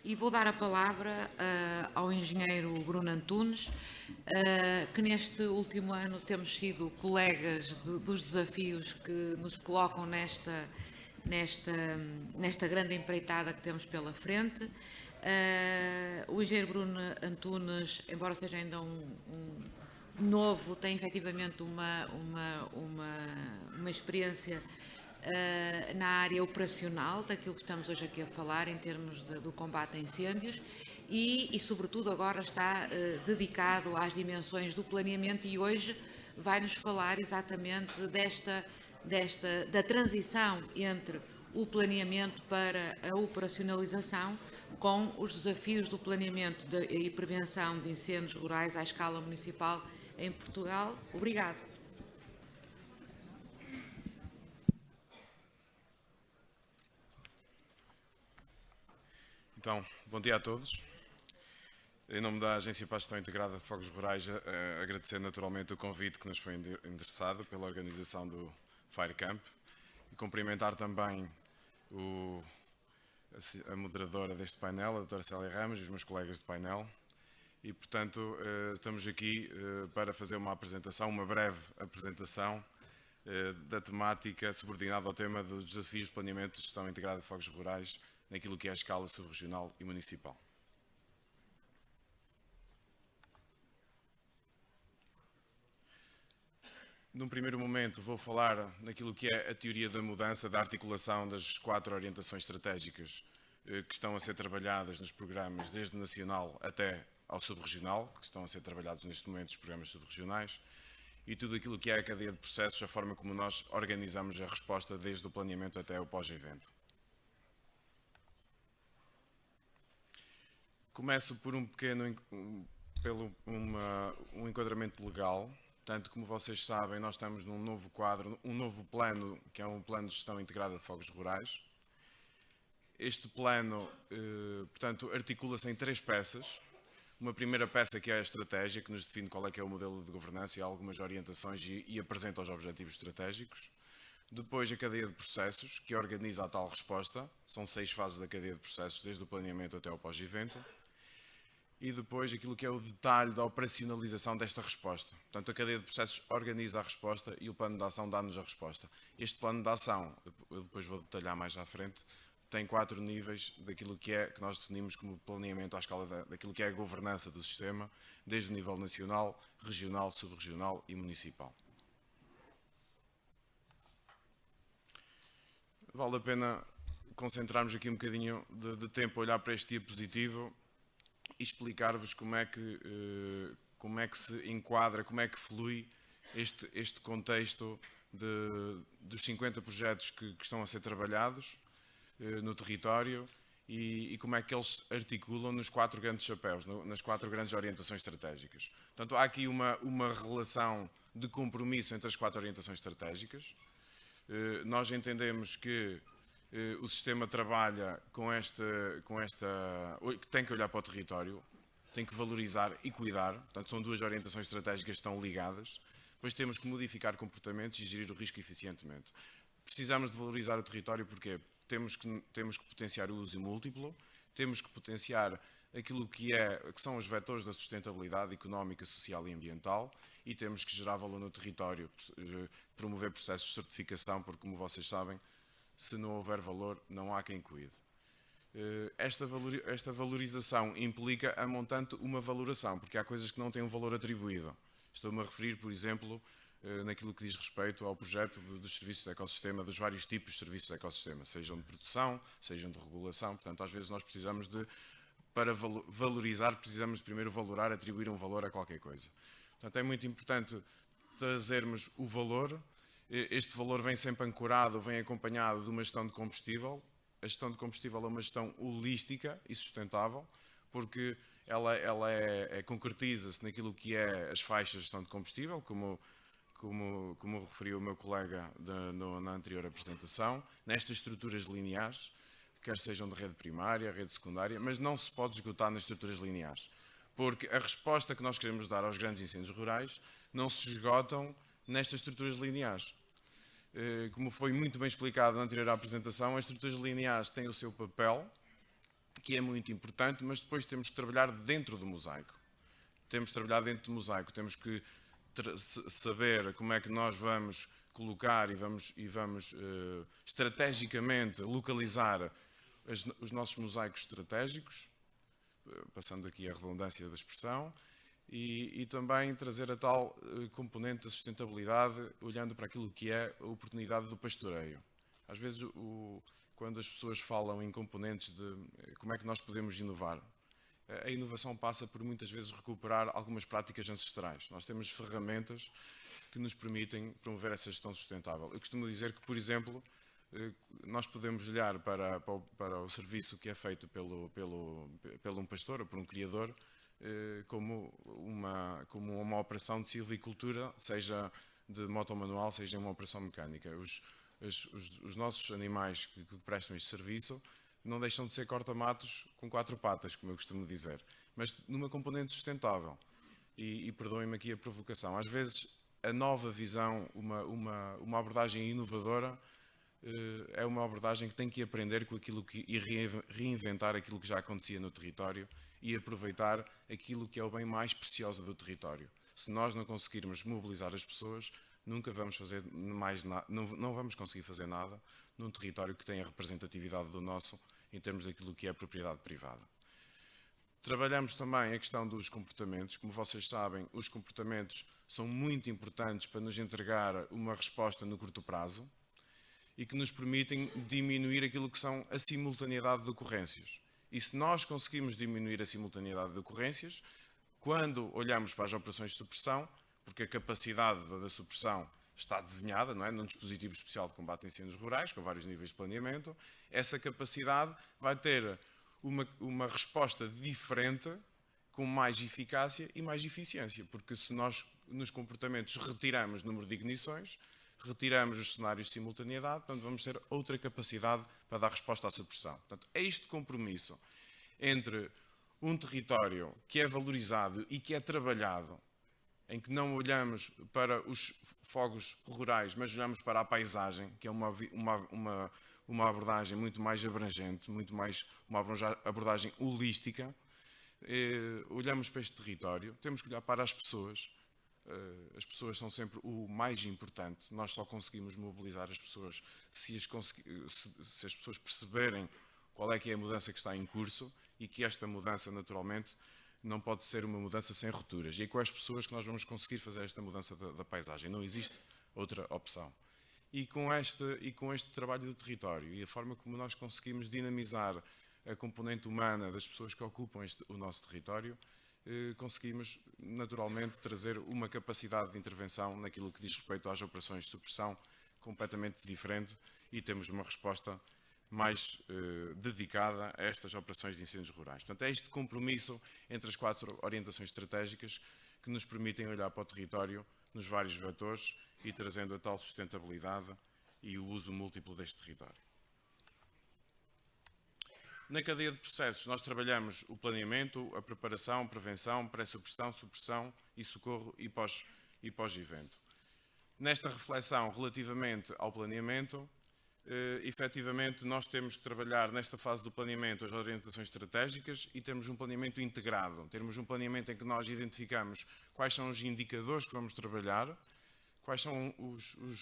e vou dar a palavra ao engenheiro Bruno Antunes, que neste último ano temos sido colegas dos desafios que nos colocam nesta grande empreitada que temos pela frente. O engenheiro Bruno Antunes, embora seja ainda um novo, tem efetivamente uma experiência na área operacional daquilo que estamos hoje aqui a falar em termos do combate a incêndios e sobretudo agora está dedicado às dimensões do planeamento e hoje vai-nos falar exatamente da transição entre o planeamento para a operacionalização com os desafios do planeamento e prevenção de incêndios rurais à escala municipal em Portugal. Obrigado. Então, bom dia a todos. Em nome da Agência para a Gestão Integrada de Fogos Rurais, agradecer naturalmente o convite que nos foi endereçado pela organização do Fire Camp e cumprimentar também a moderadora deste painel, a doutora Célia Ramos, e os meus colegas de painel. E, portanto, estamos aqui para fazer uma apresentação, uma breve apresentação da temática subordinada ao tema dos desafios de planeamento de gestão integrada de fogos rurais naquilo que é a escala subregional e municipal. Num primeiro momento vou falar naquilo que é a teoria da mudança, da articulação das 4 orientações estratégicas que estão a ser trabalhadas nos programas desde o nacional até ao subregional, que estão a ser trabalhados neste momento os programas subregionais, e tudo aquilo que é a cadeia de processos, a forma como nós organizamos a resposta desde o planeamento até o pós-evento. Começo por um enquadramento legal. Portanto, como vocês sabem, nós estamos num novo quadro, um novo plano, que é um plano de gestão integrada de fogos rurais. Este plano, portanto, articula-se em 3 peças. Uma primeira peça que é a estratégia, que nos define qual é que é o modelo de governança e há algumas orientações e apresenta os objetivos estratégicos. Depois a cadeia de processos, que organiza a tal resposta. São 6 fases da cadeia de processos, desde o planeamento até o pós-evento. E depois aquilo que é o detalhe da operacionalização desta resposta. Portanto, a cadeia de processos organiza a resposta e o plano de ação dá-nos a resposta. Este plano de ação, eu depois vou detalhar mais à frente, tem 4 níveis daquilo que nós definimos como planeamento à escala daquilo que é a governança do sistema, desde o nível nacional, regional, subregional e municipal. Vale a pena concentrarmos aqui um bocadinho de tempo a olhar para este diapositivo e explicar-vos como é que se enquadra, como é que flui este contexto dos 50 projetos que estão a ser trabalhados no território e como é que eles articulam nos 4 grandes chapéus, nas 4 grandes orientações estratégicas. Portanto, há aqui uma relação de compromisso entre as 4 orientações estratégicas. Nós entendemos que o sistema trabalha que tem que olhar para o território, tem que valorizar e cuidar, portanto são 2 orientações estratégicas que estão ligadas, depois temos que modificar comportamentos e gerir o risco eficientemente. Precisamos de valorizar o território porque temos que potenciar o uso múltiplo, temos que potenciar aquilo que são os vetores da sustentabilidade económica, social e ambiental e temos que gerar valor no território, promover processos de certificação, porque como vocês sabem, se não houver valor, não há quem cuide. Esta valorização implica, a montante, uma valoração, porque há coisas que não têm um valor atribuído. Estou-me a referir, por exemplo, naquilo que diz respeito ao projeto dos serviços de ecossistema, dos vários tipos de serviços de ecossistema, sejam de produção, sejam de regulação. Portanto, às vezes nós precisamos para valorizar, precisamos de primeiro valorar, atribuir um valor a qualquer coisa. Portanto, é muito importante trazermos o valor. Este valor vem sempre ancorado, vem acompanhado de uma gestão de combustível. A gestão de combustível é uma gestão holística e sustentável, porque ela concretiza-se naquilo que é as faixas de gestão de combustível, como referiu o meu colega na anterior apresentação, nestas estruturas lineares, quer sejam de rede primária, rede secundária, mas não se pode esgotar nas estruturas lineares, porque a resposta que nós queremos dar aos grandes incêndios rurais não se esgotam nestas estruturas lineares. Como foi muito bem explicado na anterior apresentação, as estruturas lineares têm o seu papel, que é muito importante, mas depois temos que trabalhar dentro do mosaico. Temos que trabalhar dentro do mosaico, temos que saber como é que nós vamos colocar e vamos estrategicamente localizar os nossos mosaicos estratégicos, passando aqui a redundância da expressão, e também trazer a tal componente da sustentabilidade, olhando para aquilo que é a oportunidade do pastoreio. Às vezes, quando as pessoas falam em componentes de como é que nós podemos inovar, a inovação passa por muitas vezes recuperar algumas práticas ancestrais. Nós temos ferramentas que nos permitem promover essa gestão sustentável. Eu costumo dizer que, por exemplo, nós podemos olhar para o serviço que é feito pelo um pastor ou por um criador como uma operação de silvicultura, seja de moto manual, seja uma operação mecânica. Os nossos animais que prestam este serviço não deixam de ser corta-matos com 4 patas, como eu costumo dizer, mas numa componente sustentável. E perdoem-me aqui a provocação. Às vezes, a nova visão, uma abordagem inovadora, é uma abordagem que tem que aprender com aquilo e reinventar aquilo que já acontecia no território e aproveitar aquilo que é o bem mais precioso do território. Se nós não conseguirmos mobilizar as pessoas, nunca vamos fazer mais nada, não vamos conseguir fazer nada num território que tem a representatividade do nosso em termos daquilo que é a propriedade privada. Trabalhamos também a questão dos comportamentos. Como vocês sabem, os comportamentos são muito importantes para nos entregar uma resposta no curto prazo e que nos permitem diminuir aquilo que são a simultaneidade de ocorrências. E se nós conseguimos diminuir a simultaneidade de ocorrências, quando olhamos para as operações de supressão, porque a capacidade da supressão está desenhada, não é, num dispositivo especial de combate a incêndios rurais, com vários níveis de planeamento, essa capacidade vai ter uma resposta diferente, com mais eficácia e mais eficiência, porque se nós nos comportamentos retiramos o número de ignições, retiramos os cenários de simultaneidade, portanto vamos ter outra capacidade para dar resposta à supressão. Portanto, é este compromisso entre um território que é valorizado e que é trabalhado, em que não olhamos para os fogos rurais, mas olhamos para a paisagem, que é uma abordagem muito mais abrangente, muito mais uma abordagem holística. Olhamos para este território, temos que olhar para as pessoas. As pessoas são sempre o mais importante. Nós só conseguimos mobilizar as pessoas se as pessoas perceberem qual é que é a mudança que está em curso e que esta mudança, naturalmente, não pode ser uma mudança sem rupturas. E é com as pessoas que nós vamos conseguir fazer esta mudança da paisagem. Não existe outra opção. E com este trabalho do território e a forma como nós conseguimos dinamizar a componente humana das pessoas que ocupam o nosso território, conseguimos naturalmente trazer uma capacidade de intervenção naquilo que diz respeito às operações de supressão completamente diferente e temos uma resposta mais dedicada a estas operações de incêndios rurais. Portanto, é este compromisso entre as 4 orientações estratégicas que nos permitem olhar para o território nos vários vetores e trazendo a tal sustentabilidade e o uso múltiplo deste território. Na cadeia de processos, nós trabalhamos o planeamento, a preparação, prevenção, pré-supressão, supressão e socorro e pós-evento. Nesta reflexão relativamente ao planeamento, efetivamente nós temos que trabalhar nesta fase do planeamento as orientações estratégicas e temos um planeamento integrado. Temos um planeamento em que nós identificamos quais são os indicadores que vamos trabalhar, quais são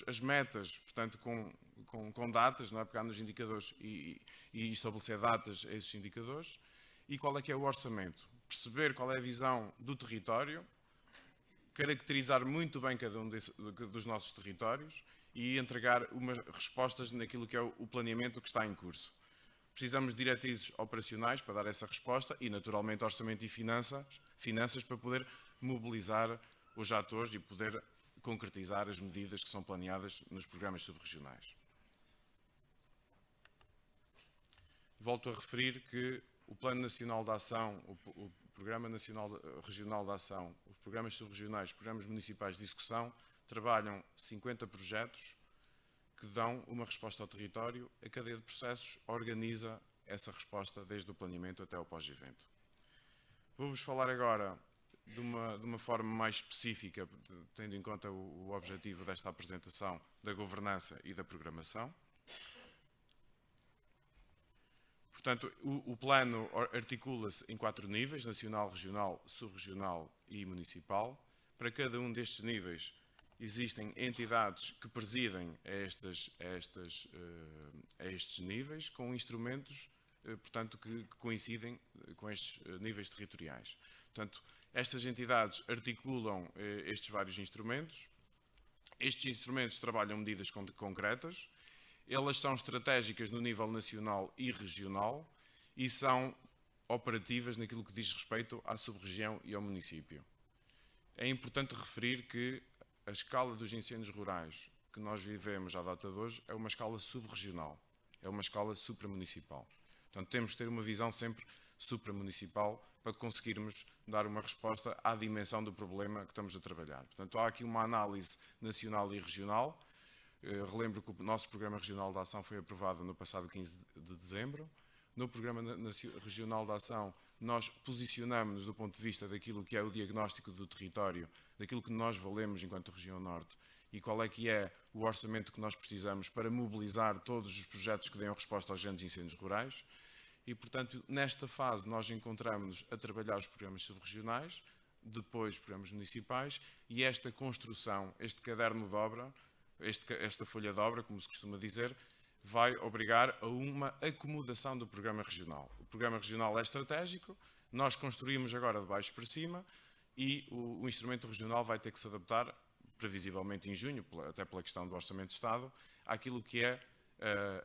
as metas, portanto, com datas, não é? Pegar nos indicadores e estabelecer datas a esses indicadores, e qual é que é o orçamento. Perceber qual é a visão do território, caracterizar muito bem cada um dos nossos territórios e entregar umas respostas naquilo que é o planeamento que está em curso. Precisamos de diretrizes operacionais para dar essa resposta e, naturalmente, orçamento e finanças para poder mobilizar os atores e poder concretizar as medidas que são planeadas nos programas subregionais. Volto a referir que o Plano Nacional de Ação, o Programa Nacional Regional de Ação, os programas subregionais, os programas municipais de execução, trabalham 50 projetos que dão uma resposta ao território. A cadeia de processos organiza essa resposta desde o planeamento até ao pós-evento. Vou-vos falar agora de uma forma mais específica, tendo em conta o objetivo desta apresentação da governança e da programação. Portanto, o plano articula-se em 4 níveis: nacional, regional, subregional e municipal. Para cada um destes níveis existem entidades que presidem a estes níveis, com instrumentos, portanto, que coincidem com estes níveis territoriais. Portanto, estas entidades articulam estes vários instrumentos. Estes instrumentos trabalham medidas concretas. Elas são estratégicas no nível nacional e regional e são operativas naquilo que diz respeito à sub-região e ao município. É importante referir que a escala dos incêndios rurais que nós vivemos à data de hoje é uma escala sub-regional, é uma escala supramunicipal. Portanto, temos de ter uma visão sempre supramunicipal para conseguirmos dar uma resposta à dimensão do problema que estamos a trabalhar. Portanto, há aqui uma análise nacional e regional. Relembro que o nosso Programa Regional de Ação foi aprovado no passado 15 de dezembro. No Programa Regional de Ação, nós posicionamos-nos do ponto de vista daquilo que é o diagnóstico do território, daquilo que nós valemos enquanto Região Norte e qual é que é o orçamento que nós precisamos para mobilizar todos os projetos que deem resposta aos grandes incêndios rurais. E, portanto, nesta fase nós encontramos-nos a trabalhar os programas subregionais, depois programas municipais, e esta construção, este caderno de obra, esta folha de obra, como se costuma dizer, vai obrigar a uma acomodação do programa regional. O programa regional é estratégico, nós construímos agora de baixo para cima e o instrumento regional vai ter que se adaptar, previsivelmente em junho, até pela questão do Orçamento de Estado, àquilo que é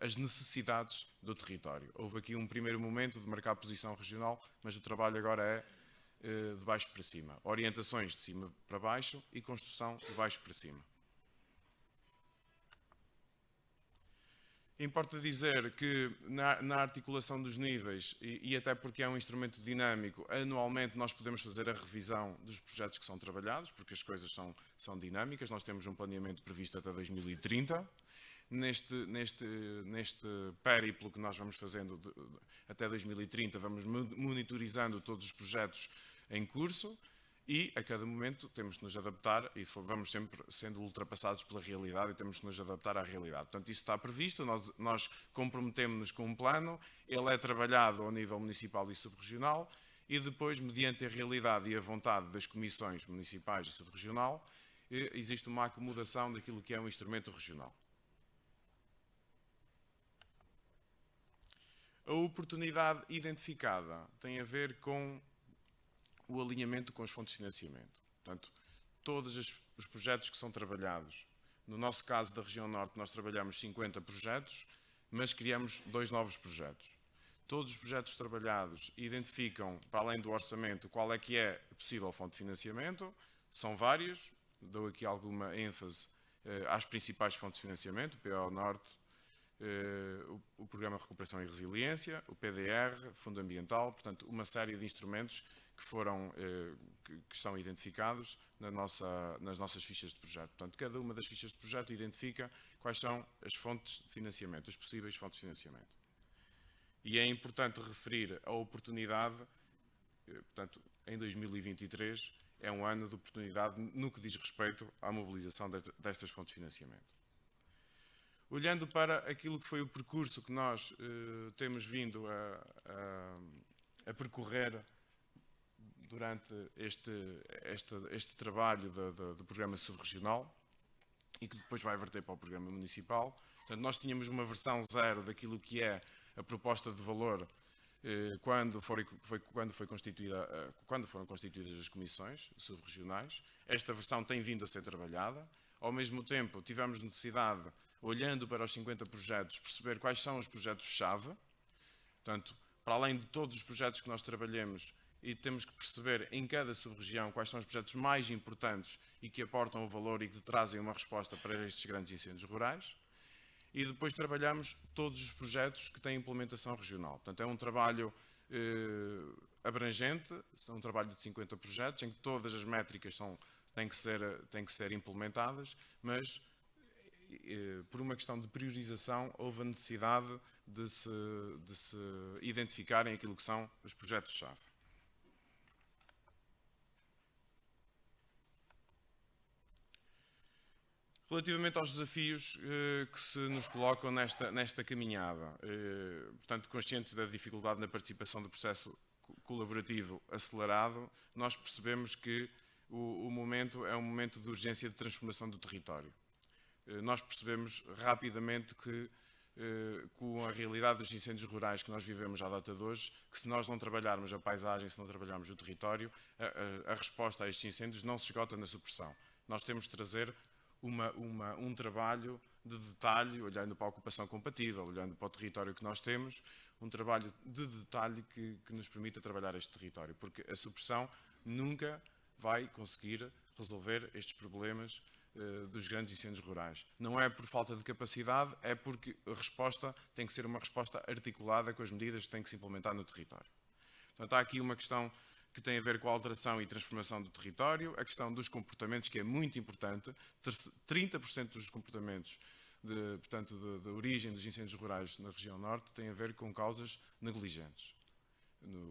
as necessidades do território. Houve aqui um primeiro momento de marcar a posição regional, mas o trabalho agora é de baixo para cima. Orientações de cima para baixo e construção de baixo para cima. Importa dizer que na articulação dos níveis, e até porque é um instrumento dinâmico, anualmente nós podemos fazer a revisão dos projetos que são trabalhados, porque as coisas são dinâmicas. Nós temos um planeamento previsto até 2030. Neste périplo que nós vamos fazendo até 2030, vamos monitorizando todos os projetos em curso e a cada momento temos de nos adaptar e vamos sempre sendo ultrapassados pela realidade e temos de nos adaptar à realidade. Portanto, isso está previsto, nós comprometemos-nos com um plano, ele é trabalhado ao nível municipal e subregional e depois, mediante a realidade e a vontade das comissões municipais e subregional, existe uma acomodação daquilo que é um instrumento regional. A oportunidade identificada tem a ver com o alinhamento com as fontes de financiamento. Portanto, todos os projetos que são trabalhados, no nosso caso da região norte, nós trabalhamos 50 projetos, mas criamos 2 novos projetos. Todos os projetos trabalhados identificam, para além do orçamento, qual é que é a possível fonte de financiamento. São várias, dou aqui alguma ênfase às principais fontes de financiamento: o PO Norte, o Programa de Recuperação e Resiliência, o PDR, Fundo Ambiental, portanto, uma série de instrumentos que estão identificados nas nossas fichas de projeto. Portanto, cada uma das fichas de projeto identifica quais são as fontes de financiamento, as possíveis fontes de financiamento. E é importante referir a oportunidade, portanto, em 2023 é um ano de oportunidade no que diz respeito à mobilização destas fontes de financiamento. Olhando para aquilo que foi o percurso que nós temos vindo a percorrer durante este trabalho do programa subregional e que depois vai verter para o programa municipal. Portanto, nós tínhamos uma versão 0 daquilo que é a proposta de valor quando foram constituídas as comissões subregionais. Esta versão tem vindo a ser trabalhada. Ao mesmo tempo, tivemos necessidade, olhando para os 50 projetos, perceber quais são os projetos-chave. Portanto, para além de todos os projetos que nós trabalhemos, e temos que perceber em cada sub-região quais são os projetos mais importantes e que aportam o valor e que trazem uma resposta para estes grandes incêndios rurais. E depois trabalhamos todos os projetos que têm implementação regional. Portanto, é um trabalho abrangente, é um trabalho de 50 projetos, em que todas as métricas têm que ser implementadas, mas por uma questão de priorização houve a necessidade de se identificarem aquilo que são os projetos-chave. Relativamente aos desafios que se nos colocam nesta caminhada, portanto, conscientes da dificuldade na participação do processo colaborativo acelerado, nós percebemos que o momento é um momento de urgência de transformação do território. Nós percebemos rapidamente que, com a realidade dos incêndios rurais que nós vivemos à data de hoje, que se nós não trabalharmos a paisagem, se não trabalharmos o território, a resposta a estes incêndios não se esgota na supressão. Nós temos de trazer um trabalho de detalhe, olhando para a ocupação compatível, olhando para o território que nós temos, um trabalho de detalhe que nos permita trabalhar este território, porque a supressão nunca vai conseguir resolver estes problemas dos grandes incêndios rurais. Não é por falta de capacidade, é porque a resposta tem que ser uma resposta articulada com as medidas que têm que se implementar no território. Portanto, há aqui uma questão que tem a ver com a alteração e transformação do território, a questão dos comportamentos, que é muito importante. 30% dos comportamentos de origem dos incêndios rurais na região norte têm a ver com causas negligentes,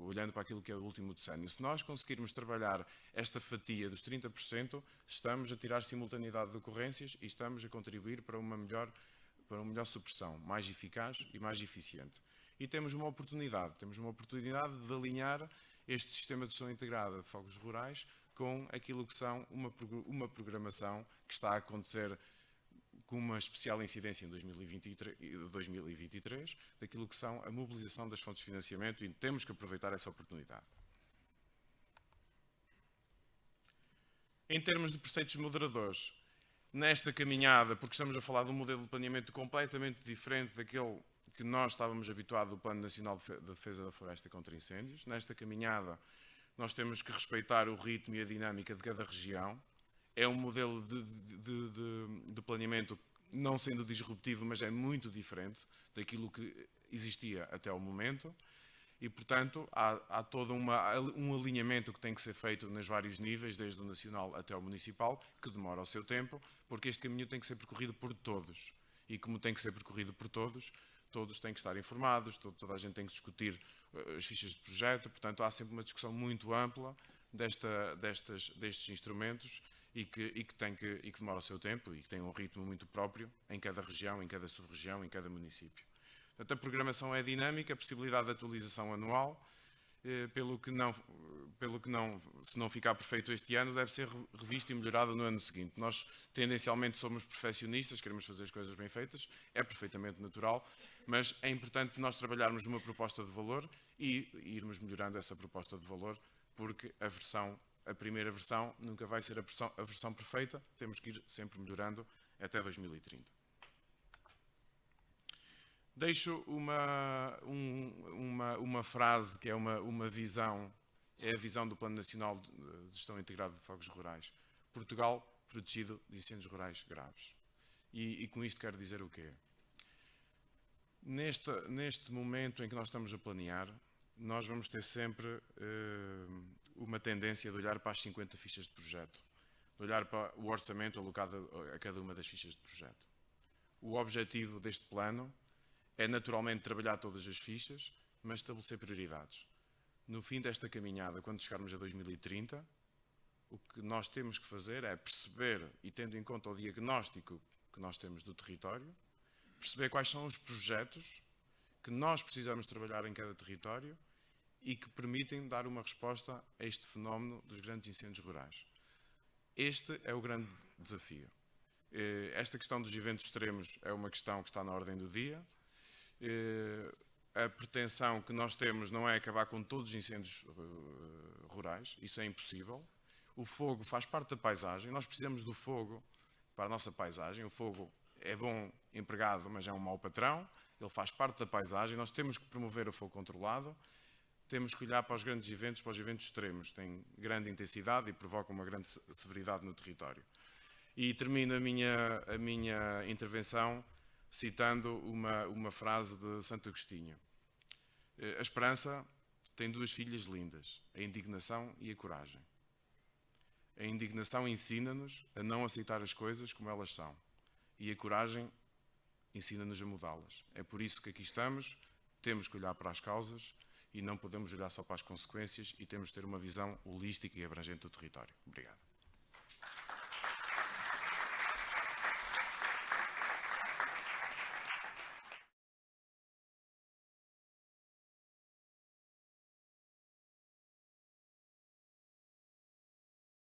olhando para aquilo que é o último decênio. Se nós conseguirmos trabalhar esta fatia dos 30%, estamos a tirar simultaneidade de ocorrências e estamos a contribuir para uma melhor supressão, mais eficaz e mais eficiente. E temos uma oportunidade de alinhar este sistema de gestão integrada de fogos rurais com aquilo que são uma programação que está a acontecer com uma especial incidência em 2023, daquilo que são a mobilização das fontes de financiamento, e temos que aproveitar essa oportunidade. Em termos de preceitos moderadores, nesta caminhada, porque estamos a falar de um modelo de planeamento completamente diferente daquele que nós estávamos habituados do Plano Nacional de Defesa da Floresta contra Incêndios. Nesta caminhada, nós temos que respeitar o ritmo e a dinâmica de cada região. É um modelo de planeamento, não sendo disruptivo, mas é muito diferente daquilo que existia até o momento. E, portanto, há todo um alinhamento que tem que ser feito nos vários níveis, desde o nacional até o municipal, que demora o seu tempo, porque este caminho tem que ser percorrido por todos. E como tem que ser percorrido por todos, todos têm que estar informados, toda a gente tem que discutir as fichas de projeto, portanto há sempre uma discussão muito ampla destes instrumentos e que demora o seu tempo e que tem um ritmo muito próprio em cada região, em cada sub-região, em cada município. Portanto, a programação é dinâmica, a possibilidade de atualização anual, pelo que se não ficar perfeito este ano, deve ser revisto e melhorado no ano seguinte. Nós, tendencialmente, somos perfeccionistas, queremos fazer as coisas bem feitas, é perfeitamente natural, mas é importante nós trabalharmos uma proposta de valor e irmos melhorando essa proposta de valor, porque a primeira versão nunca vai ser a versão perfeita, temos que ir sempre melhorando até 2030. Deixo uma frase que é uma visão, é a visão do Plano Nacional de Gestão Integrada de Fogos Rurais. Portugal protegido de incêndios rurais graves. E com isto quero dizer o quê? Neste momento em que nós estamos a planear, nós vamos ter sempre uma tendência de olhar para as 50 fichas de projeto, de olhar para o orçamento alocado a cada uma das fichas de projeto. O objetivo deste plano é naturalmente trabalhar todas as fichas, mas estabelecer prioridades. No fim desta caminhada, quando chegarmos a 2030, o que nós temos que fazer é perceber, e tendo em conta o diagnóstico que nós temos do território, perceber quais são os projetos que nós precisamos trabalhar em cada território e que permitem dar uma resposta a este fenómeno dos grandes incêndios rurais. Este é o grande desafio. Esta questão dos eventos extremos é uma questão que está na ordem do dia. A pretensão que nós temos não é acabar com todos os incêndios rurais, isso é impossível. O fogo faz parte da paisagem, nós precisamos do fogo para a nossa paisagem. O fogo é bom empregado, mas é um mau patrão, ele faz parte da paisagem, nós temos que promover o fogo controlado, temos que olhar para os grandes eventos, para os eventos extremos, têm grande intensidade e provocam uma grande severidade no território. E termino a minha intervenção citando uma frase de Santo Agostinho. A esperança tem duas filhas lindas, a indignação e a coragem. A indignação ensina-nos a não aceitar as coisas como elas são. E a coragem ensina-nos a mudá-las. É por isso que aqui estamos, temos que olhar para as causas e não podemos olhar só para as consequências e temos que ter uma visão holística e abrangente do território. Obrigado.